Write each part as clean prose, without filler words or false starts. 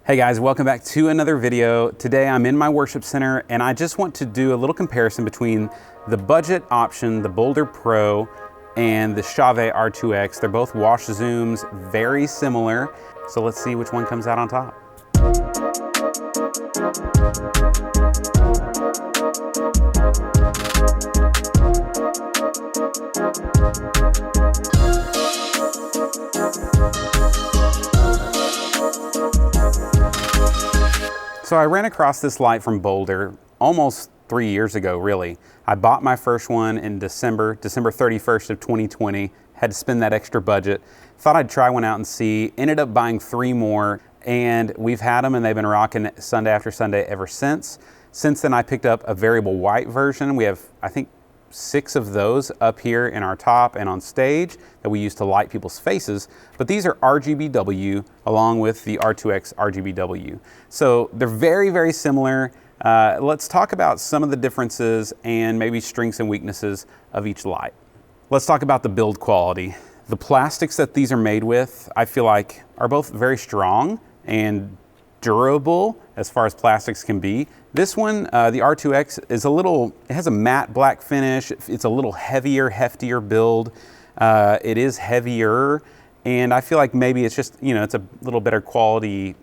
Hey guys, welcome back to another video. Today I'm in my worship center and I just want to do a little comparison between the budget option, the Boulder Pro, and the Chauvet R2X. They're both wash zooms, very similar. So let's see which one comes out on top. So I ran across this light from Boulder almost 3 years ago, really. I bought my first one in December 31st of 2020, had to spend that extra budget. Thought I'd try one out and see, ended up buying 3 more, and we've had them and they've been rocking Sunday after Sunday ever since. Since then I picked up a variable white version. We have, I think, 6 of those up here in our top and on stage that we use to light people's faces. But these are RGBW along with the R2X RGBW. So they're very, very similar. Let's talk about some of the differences and maybe strengths and weaknesses of each light. Let's talk about the build quality. The plastics that these are made with, I feel like, are both very strong and durable as far as plastics can be. This one, the R2X, is it has a matte black finish. It's a little heavier, heftier build. It is heavier, and I feel like maybe it's just, it's a little better quality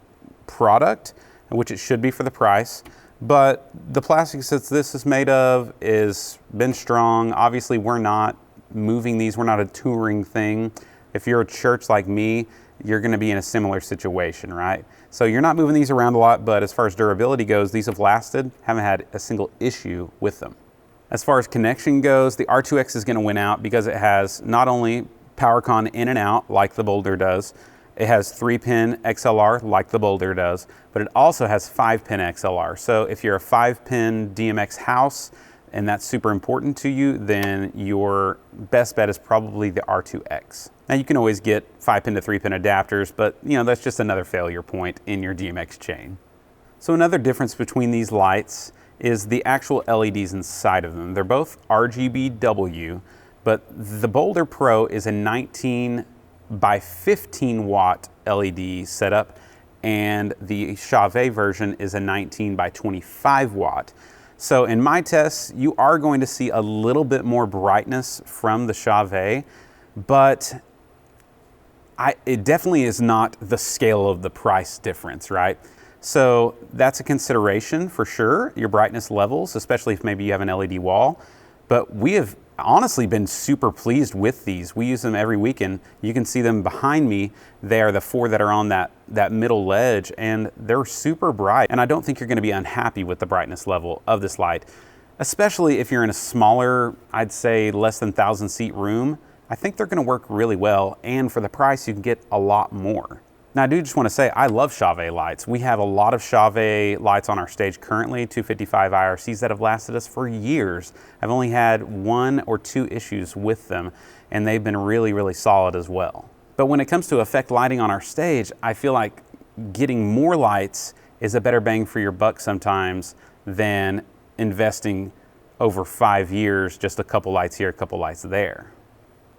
product, which it should be for the price. But the plastics that this is made of is been strong. Obviously, we're not moving these. We're not a touring thing. If you're a church like me, you're going to be in a similar situation, right? So you're not moving these around a lot, but as far as durability goes, these have lasted, haven't had a single issue with them. As far as connection goes, the R2X is going to win out because it has not only PowerCon in and out like the Boulder does, it has 3-pin XLR like the Boulder does, but it also has 5-pin XLR. So if you're a 5-pin DMX house and that's super important to you, then your best bet is probably the R2X. Now you can always get 5-pin to 3-pin adapters, but that's just another failure point in your DMX chain. So another difference between these lights is the actual LEDs inside of them. They're both RGBW, but the Boulder Pro is a 19 by 15 watt LED setup, and the Chauvet version is a 19 by 25 watt. So in my tests, you are going to see a little bit more brightness from the Chauvet, but it definitely is not the scale of the price difference, right? So that's a consideration for sure, your brightness levels, especially if maybe you have an LED wall. But we have honestly been super pleased with these. We use them every weekend. You can see them behind me. They are the 4 that are on that middle ledge, and they're super bright. And I don't think you're going to be unhappy with the brightness level of this light, especially if you're in a smaller, I'd say less than 1,000 seat room. I think they're going to work really well, and for the price you can get a lot more. Now I do just want to say I love Chauvet lights. We have a lot of Chauvet lights on our stage currently, 255 IRCs that have lasted us for years. I've only had 1 or 2 issues with them, and they've been really, really solid as well. But when it comes to effect lighting on our stage, I feel like getting more lights is a better bang for your buck sometimes than investing over 5 years, just a couple lights here, a couple lights there.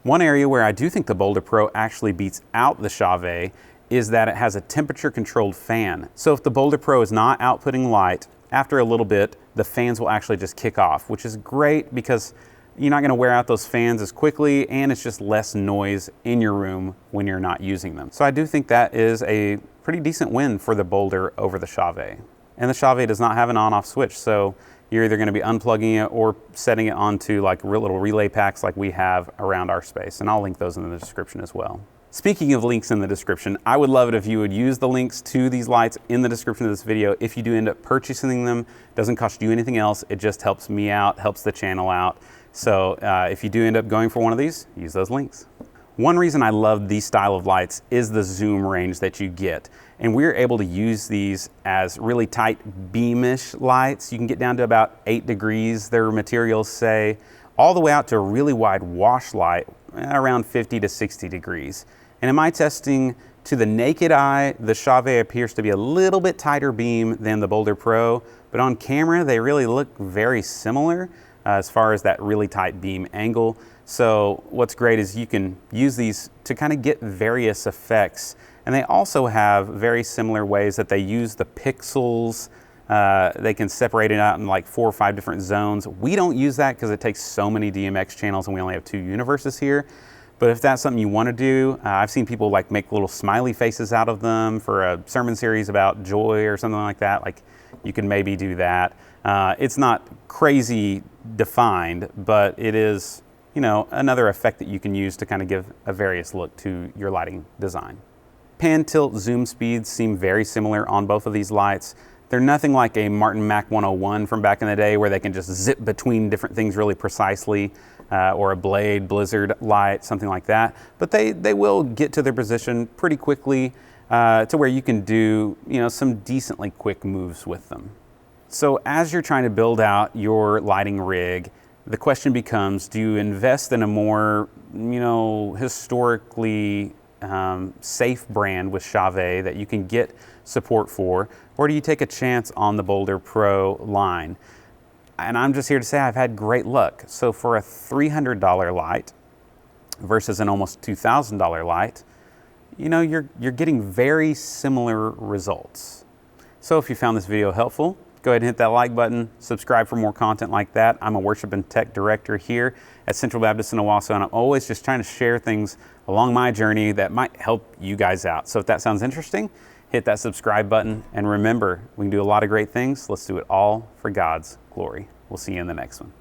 One area where I do think the Boulder Pro actually beats out the Chauvet is that it has a temperature controlled fan. So if the Boulder Pro is not outputting light, after a little bit, the fans will actually just kick off, which is great because you're not gonna wear out those fans as quickly, and it's just less noise in your room when you're not using them. So I do think that is a pretty decent win for the Boulder over the Chauvet. And the Chauvet does not have an on-off switch, so you're either gonna be unplugging it or setting it onto like little relay packs like we have around our space, and I'll link those in the description as well. Speaking of links in the description, I would love it if you would use the links to these lights in the description of this video. If you do end up purchasing them, it doesn't cost you anything else. It just helps me out, helps the channel out. So if you do end up going for one of these, use those links. One reason I love these style of lights is the zoom range that you get. And we're able to use these as really tight beamish lights. You can get down to about 8 degrees, their materials say, all the way out to a really wide wash light, around 50 to 60 degrees. And in my testing, to the naked eye, the Chauvet appears to be a little bit tighter beam than the Boulder Pro, but on camera, they really look very similar as far as that really tight beam angle. So what's great is you can use these to kind of get various effects And they also have very similar ways that they use the pixels. They can separate it out in like 4 or 5 different zones. We don't use that because it takes so many DMX channels and we only have 2 universes here. But if that's something you want to do, I've seen people like make little smiley faces out of them for a sermon series about joy or something like that. Like you can maybe do that. It's not crazy defined, but it is, you know, another effect that you can use to kind of give a various look to your lighting design. Pan, tilt, zoom speeds seem very similar on both of these lights. They're nothing like a Martin Mac 101 from back in the day where they can just zip between different things really precisely, or a Blade Blizzard light, something like that. But they will get to their position pretty quickly to where you can do, you know, some decently quick moves with them. So as you're trying to build out your lighting rig, the question becomes, do you invest in a more, you know, historically safe brand with Chauvet that you can get support for, or do you take a chance on the Boulder Pro line? And I'm just here to say I've had great luck. So for a $300 light versus an almost $2,000 light, you know, you're getting very similar results. So if you found this video helpful, go ahead and hit that like button, subscribe for more content like that. I'm a worship and tech director here at Central Baptist in Owasso, and I'm always just trying to share things along my journey that might help you guys out. So if that sounds interesting, hit that subscribe button. And remember, we can do a lot of great things. Let's do it all for God's glory. We'll see you in the next one.